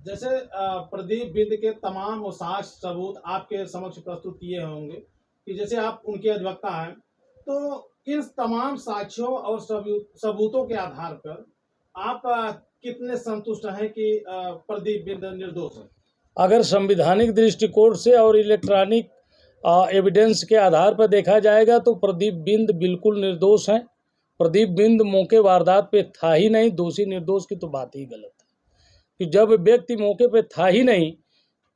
जैसे प्रदीप बिंद के तमाम वो साक्ष्य सबूत आपके समक्ष प्रस्तुत किए होंगे कि जैसे आप उनके अधिवक्ता हैं, तो इन तमाम साक्ष्यों और सबूतों के आधार पर आप कितने संतुष्ट हैं कि प्रदीप बिंद निर्दोष है? अगर संविधानिक दृष्टिकोण से और इलेक्ट्रॉनिक एविडेंस के आधार पर देखा जाएगा तो प्रदीप बिंद बिल्कुल निर्दोष हैं। प्रदीप बिंद मौके वारदात पे था ही नहीं, दोषी निर्दोष की तो बात ही गलत है कि जब व्यक्ति मौके पे था ही नहीं,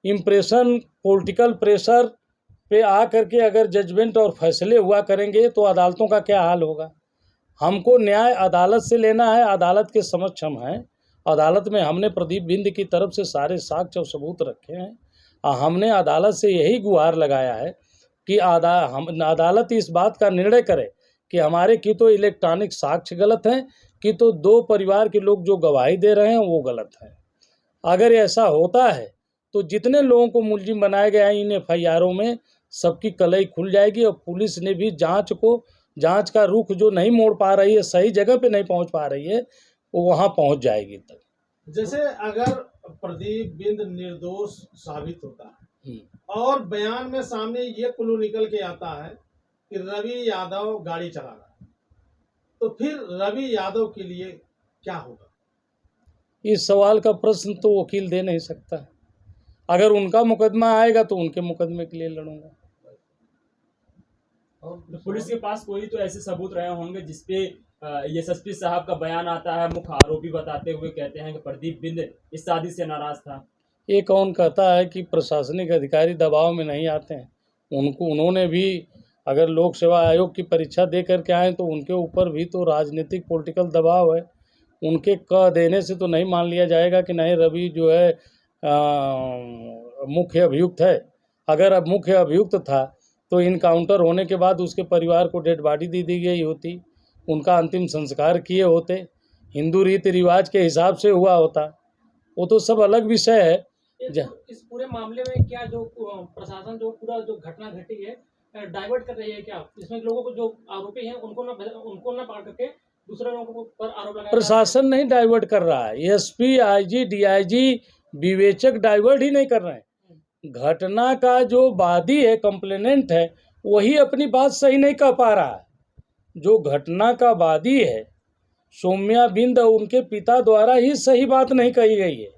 इम्प्रेशन पॉलिटिकल प्रेशर पे आ करके अगर जजमेंट और फैसले हुआ करेंगे तो अदालतों का क्या हाल होगा। हमको न्याय अदालत से लेना है, अदालत के समक्ष हम हैं। अदालत में हमने प्रदीप बिंद की तरफ से सारे साक्ष्य और सबूत रखे हैं और हमने अदालत से यही गुहार लगाया है कि अदालत इस बात का निर्णय करे कि हमारे की तो इलेक्ट्रॉनिक साक्ष्य गलत हैं कि तो दो परिवार के लोग जो गवाही दे रहे हैं वो गलत है। अगर ऐसा होता है तो जितने लोगों को मुलजिम बनाया गया है इन एफआईआरों में सबकी कलई खुल जाएगी और पुलिस ने भी जांच का रुख जो नहीं मोड़ पा रही है, सही जगह पे नहीं पहुंच पा रही है, वो वहां पहुंच जाएगी तक। जैसे अगर प्रदीप बिंद निर्दोष साबित होता है और बयान में सामने ये क्लू निकल के आता है कि रवि यादव गाड़ी चला रहा है, तो फिर रवि यादव के लिए क्या होगा? इस सवाल का प्रश्न तो वकील दे नहीं सकता। अगर उनका मुकदमा आएगा तो उनके मुकदमे के लिए लड़ूंगा। तो पुलिस के पास कोई तो ऐसे सबूत रहे होंगे जिसपे एसएसपी साहब का बयान आता है, मुख्य आरोपी बताते हुए कहते हैं कि प्रदीप बिंद इस शादी से नाराज था। ये कौन कहता है कि प्रशासनिक अधिकारी दबाव में नहीं आते हैं? उन्होंने भी अगर लोक सेवा आयोग की परीक्षा दे करके आए तो उनके ऊपर भी तो राजनीतिक पॉलिटिकल दबाव है। उनके कह देने से तो नहीं मान लिया जाएगा कि नहीं रवि जो है मुख्य अभियुक्त है। अगर अब मुख्य अभियुक्त था तो इनकाउंटर होने के बाद उसके परिवार को डेड बॉडी दे दी गई होती, उनका अंतिम संस्कार किए होते, हिंदू रीति रिवाज के हिसाब से हुआ होता, वो तो सब अलग विषय है। इस पूरे मामले में क्या जो प्रशासन जो पूरा जो घटना घटी है डाइवर्ट कर रही है क्या? इसमें लोगों को जो आरोपी हैं उनको ना पकड़ करके दूसरे लोगों पर आरोप लगाया? प्रशासन नहीं डाइवर्ट कर रहा है, एसपी आईजी डीआईजी विवेचक डाइवर्ट ही नहीं कर रहे हैं। घटना का जो वादी है, कंप्लेनेंट है, वही अपनी बात सही नहीं कह पा रहा है। जो घटना का वादी है सौम्या बिंद, उनके पिता द्वारा ही सही बात नहीं कही गई है।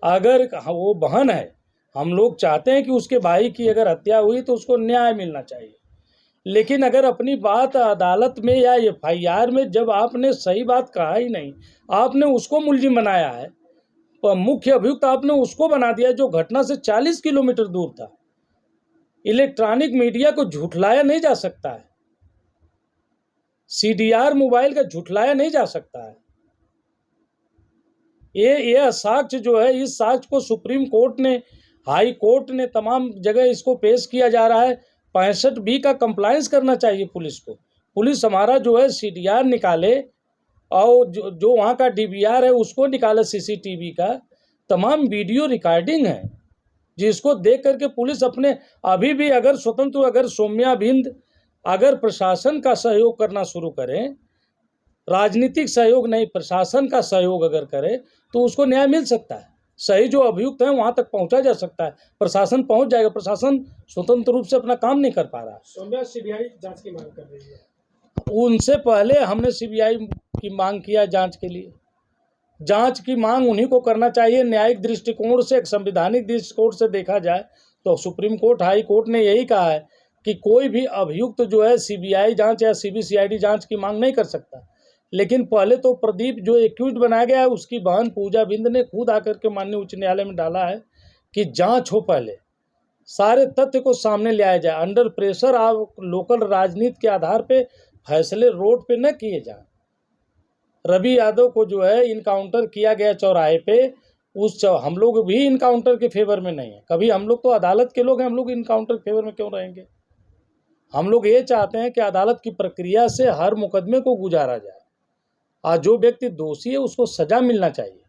अगर वो बहन है, हम लोग चाहते हैं कि उसके भाई की अगर हत्या हुई तो उसको न्याय मिलना चाहिए, लेकिन अगर अपनी बात अदालत में या एफआईआर में जब आपने सही बात कहा ही नहीं, आपने उसको मुलजिम बनाया है, मुख्य अभियुक्त आपने उसको बना दिया जो घटना से 40 किलोमीटर दूर था। इलेक्ट्रॉनिक मीडिया को झुठलाया नहीं जा सकता है, सीडीआर मोबाइल का झुठलाया नहीं जा सकता है। ये साक्ष्य जो है, इस साक्ष्य को सुप्रीम कोर्ट ने, हाई कोर्ट ने तमाम जगह इसको पेश किया जा रहा है। 65B का कंप्लायंस करना चाहिए पुलिस को। पुलिस हमारा जो है सीडीआर निकाले और जो वहाँ का डीवीआर है उसको निकाले, सीसीटीवी का तमाम वीडियो रिकॉर्डिंग है जिसको देख करके पुलिस अपने अभी भी अगर स्वतंत्र, अगर सौम्या बिंद अगर प्रशासन का सहयोग करना शुरू करें, राजनीतिक सहयोग नहीं प्रशासन का सहयोग अगर करे तो उसको न्याय मिल सकता है। सही जो अभियुक्त हैं वहाँ तक पहुँचा जा सकता है, प्रशासन पहुँच जाएगा। प्रशासन स्वतंत्र रूप से अपना काम नहीं कर पा रहा। सौम्या सीबीआई जांच की मांग कर रही है। उनसे पहले हमने सीबीआई की मांग किया जांच के लिए। जांच की मांग उन्हीं को करना चाहिए। न्यायिक दृष्टिकोण से, एक संवैधानिक दृष्टिकोण से देखा जाए तो सुप्रीम कोर्ट, हाई कोर्ट ने यही कहा है कि कोई भी अभियुक्त जो है सीबीआई जांच या सीबीसीआईडी जांच की मांग नहीं कर सकता। लेकिन पहले तो प्रदीप जो एक्यूज्ड बनाया गया है, उसकी बहन पूजा बिंद ने खुद आकर के माननीय उच्च न्यायालय में डाला है कि जांच हो, पहले सारे तथ्य को सामने ले आया जाए। अंडर प्रेशर आप लोकल राजनीति के आधार पे फैसले रोड पे न किए जाए। रवि यादव को जो है इनकाउंटर किया गया चौराहे पे, हम लोग भी इनकाउंटर के फेवर में नहीं है। कभी हम लोग तो अदालत के लोग हैं, हम लोग इनकाउंटर के फेवर में क्यों रहेंगे? हम लोग ये चाहते हैं कि अदालत की प्रक्रिया से हर मुकदमे को गुजारा जाए। आज जो व्यक्ति दोषी है उसको सजा मिलना चाहिए।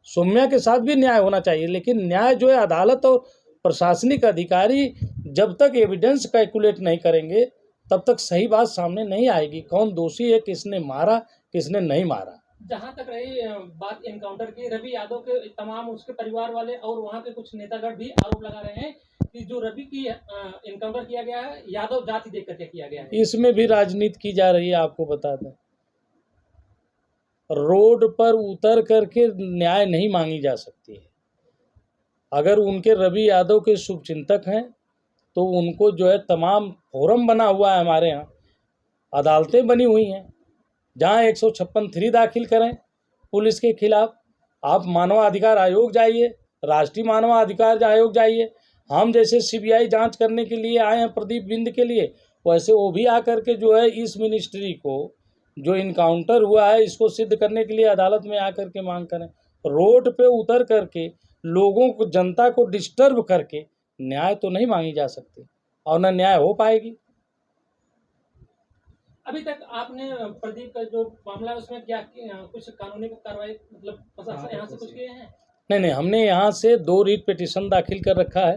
सौम्या के साथ भी न्याय होना चाहिए, लेकिन न्याय जो है अदालत और प्रशासनिक अधिकारी जब तक एविडेंस कैलकुलेट नहीं करेंगे तब तक सही बात सामने नहीं आएगी। कौन दोषी है, किसने मारा, किसने नहीं मारा। जहाँ तक रही बात एनकाउंटर की, रवि यादव के तमाम उसके परिवार वाले और वहाँ के कुछ नेतागण भी आरोप लगा रहे हैं कि जो रवि की एनकाउंटर किया गया है यादव जाति देख करके किया गया है। इसमें भी राजनीति की जा रही है। आपको बता दें, रोड पर उतर करके न्याय नहीं मांगी जा सकती है। अगर उनके रवि यादव के शुभचिंतक हैं तो उनको जो है तमाम फोरम बना हुआ है, हमारे यहाँ अदालतें बनी हुई हैं जहाँ 156(3) दाखिल करें पुलिस के खिलाफ। आप मानवाधिकार आयोग जाइए, राष्ट्रीय मानवाधिकार आयोग जाइए। हम जैसे सीबीआई जांच करने के लिए आए हैं प्रदीप बिंद के लिए, वैसे वो भी आकर के जो है इस मिनिस्ट्री को जो इनकाउंटर हुआ है इसको सिद्ध करने के लिए अदालत में आकर के मांग करें। रोड पे उतर करके लोगों को, जनता को डिस्टर्ब करके न्याय तो नहीं मांगी जा सकती और न न्याय हो पाएगी। अभी तक आपने प्रदीप का जो मामला है उसमें क्या कुछ कानूनी कार्रवाई मतलब प्रशासन यहाँ से कुछ किए हैं? नहीं, हमने यहाँ से 2 रीट पिटीशन दाखिल कर रखा है।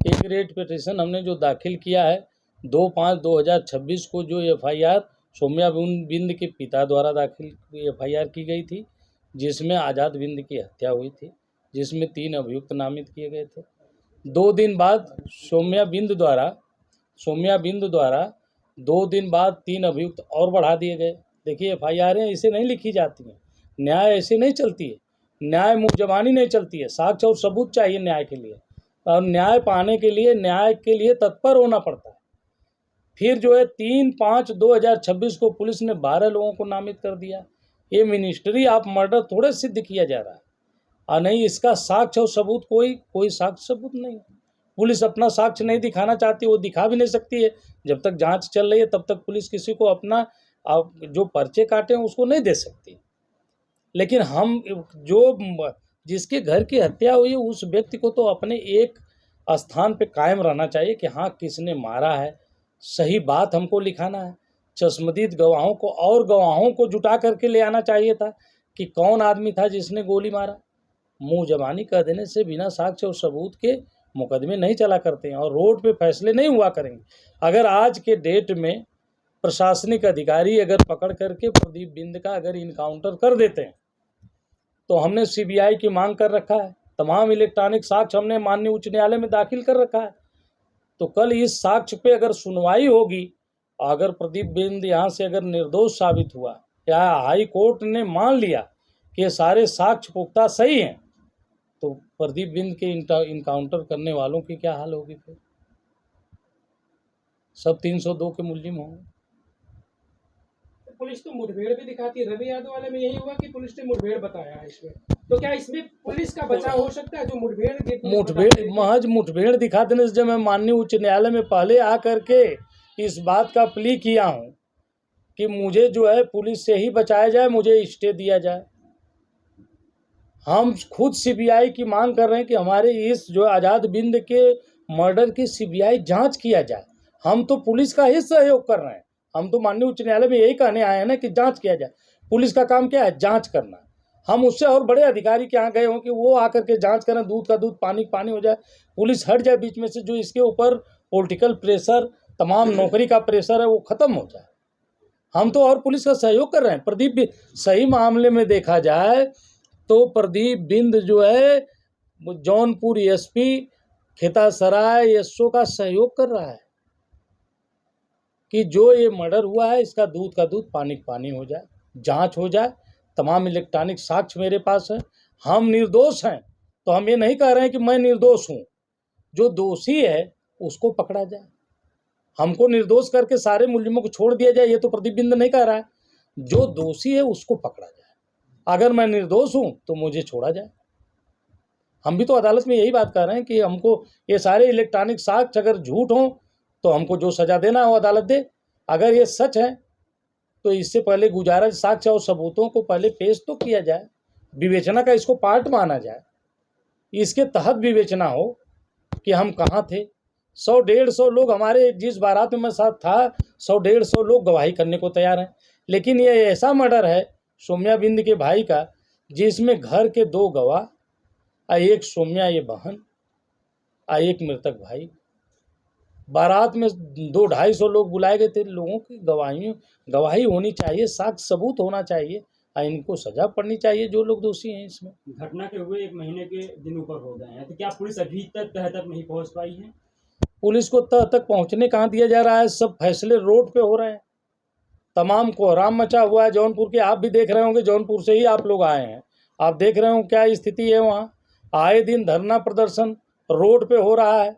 एक रीट पिटीशन हमने जो दाखिल किया है 2/5/2026 को, जो FIR सौम्या बिंद के पिता द्वारा दाखिल FIR की गई थी, जिसमें आज़ाद बिंद की हत्या हुई थी, जिसमें 3 अभियुक्त नामित किए गए थे। 2 दिन बाद सौम्या बिंद द्वारा 2 दिन बाद 3 अभियुक्त और बढ़ा दिए गए। देखिए, FIR ऐसे नहीं लिखी जाती हैं, न्याय ऐसे नहीं चलती है, न्याय मुँह ज़बानी नहीं चलती है, साक्ष्य और सबूत चाहिए न्याय के लिए, और न्याय पाने के लिए न्याय के लिए तत्पर होना पड़ता है। फिर जो है 3/5/2026 को पुलिस ने 12 लोगों को नामित कर दिया। ये मिनिस्ट्री आप मर्डर थोड़े सिद्ध किया जा रहा है, और नहीं इसका साक्ष्य और सबूत, कोई साक्ष्य सबूत नहीं। पुलिस अपना साक्ष्य नहीं दिखाना चाहती, वो दिखा भी नहीं सकती है। जब तक जांच चल रही है तब तक पुलिस किसी को अपना जो पर्चे काटे हैं उसको नहीं दे सकती। लेकिन हम जो जिसके घर की हत्या हुई है उस व्यक्ति को तो अपने एक स्थान पे कायम रहना चाहिए कि हाँ, किसने मारा है, सही बात हमको लिखाना है। चश्मदीद गवाहों को और गवाहों को जुटा करके ले आना चाहिए था कि कौन आदमी था जिसने गोली मारा। मुँह ज़बानी कह देने से बिना साक्ष्य और सबूत के मुकदमे नहीं चला करते हैं और रोड पे फैसले नहीं हुआ करेंगे। अगर आज के डेट में प्रशासनिक अधिकारी अगर पकड़ करके प्रदीप बिंद का अगर इनकाउंटर कर देते हैं तो हमने CBI की मांग कर रखा है, तमाम इलेक्ट्रॉनिक साक्ष्य हमने माननीय उच्च न्यायालय में दाखिल कर रखा है। तो कल इस साक्ष्य पे अगर सुनवाई होगी, अगर प्रदीप बिंद यहाँ से अगर निर्दोष साबित हुआ या हाई कोर्ट ने मान लिया कि ये सारे साक्ष्य पुख्ता सही हैं, तो प्रदीप बिंद के इनकाउंटर करने वालों की क्या हाल होगी? फिर सब 302 के मुलजिम होंगे। पुलिस तो मुठभेड़ भी दिखाती है, रवि यादव वाले में यही हुआ कि पुलिस ने मुठभेड़ बताया है इसमें, तो क्या इसमें पुलिस का बचाव हो सकता है? जो मुठभेड़ महज मुठभेड़ दिखा देने से, जब मैं माननीय उच्च न्यायालय में पहले आकर के इस बात का प्ली किया हूँ कि मुझे जो है पुलिस से ही बचाया जाए, मुझे स्टे दिया जाए। हम खुद CBI की मांग कर रहे हैं कि हमारे इस जो आज़ाद बिंद के मर्डर की CBI जांच किया जाए। हम तो पुलिस का ही सहयोग कर रहे हैं, हम तो माननीय उच्च न्यायालय में यही कहने आए हैं ना कि जांच किया जाए। पुलिस का काम क्या है? जांच करना। हम उससे और बड़े अधिकारी के यहाँ गए हों कि वो आकर के जांच करें, दूध का दूध पानी का पानी हो जाए, पुलिस हट जाए बीच में से, जो इसके ऊपर पॉलिटिकल प्रेशर, तमाम नौकरी का प्रेशर है वो ख़त्म हो जाए। हम तो और पुलिस का सहयोग कर रहे हैं। प्रदीप भी सही मामले में देखा जाए तो प्रदीप बिंद जो है जौनपुर SP खितासराय SO का सहयोग कर रहा है कि जो ये मर्डर हुआ है इसका दूध का दूध पानी का पानी हो जाए, जांच हो जाए। तमाम इलेक्ट्रॉनिक साक्ष्य मेरे पास है, हम निर्दोष हैं। तो हम ये नहीं कह रहे हैं कि मैं निर्दोष हूँ, जो दोषी है उसको पकड़ा जाए। हमको निर्दोष करके सारे मुलजिमों को छोड़ दिया जाए, ये तो प्रदीप बिंद नहीं कह रहा है। जो दोषी है उसको पकड़ा जाए। अगर मैं निर्दोष हूँ तो मुझे छोड़ा जाए। हम भी तो अदालत में यही बात कर रहे हैं कि हमको ये सारे इलेक्ट्रॉनिक साक्ष्य अगर झूठ हों तो हमको जो सज़ा देना हो अदालत दे। अगर ये सच है तो इससे पहले गुजारा साक्ष्य और सबूतों को पहले पेश तो किया जाए, विवेचना का इसको पार्ट माना जाए, इसके तहत विवेचना हो कि हम कहाँ थे। 100-150 लोग हमारे जिस बारात में मैं साथ था, 100-150 लोग गवाही करने को तैयार हैं। लेकिन ये ऐसा मर्डर है सौम्या बिंद के भाई का, जिसमें घर के 2 गवाह, एक सौम्या ये बहन, एक मृतक भाई, बारात में 200-250 लोग बुलाए गए थे। लोगों की गवाही होनी चाहिए, साक्ष्य सबूत होना चाहिए। इनको सजा पड़नी चाहिए जो लोग दोषी हैं इसमें। घटना के हुए 1 महीने के दिन ऊपर हो गए हैं, तो क्या पुलिस अभी तक तह तक नहीं पहुंच पाई है? पुलिस को तह तक पहुंचने कहाँ दिया जा रहा है, सब फैसले रोड पे हो रहे हैं। तमाम कोहराम मचा हुआ है जौनपुर के, आप भी देख रहे होंगे, जौनपुर से ही आप लोग आए हैं, आप देख रहे हो क्या स्थिति है वहाँ। आए दिन धरना प्रदर्शन रोड पे हो रहा है,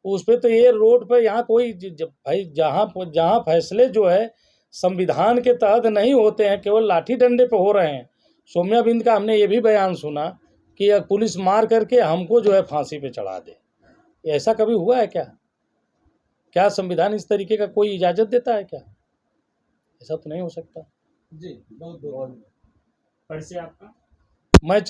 उस पे तो ये रोड पे यहाँ कोई भाई जहाँ फैसले जो है संविधान के तहत नहीं होते हैं, केवल लाठी डंडे पे हो रहे हैं। सौम्या बिंद का हमने ये भी बयान सुना कि पुलिस मार करके हमको जो है फांसी पे चढ़ा दे। ऐसा कभी हुआ है क्या? क्या संविधान इस तरीके का कोई इजाज़त देता है क्या? ऐसा तो नहीं हो सकता। जी बहुत बहुत परिचय आपका? मैं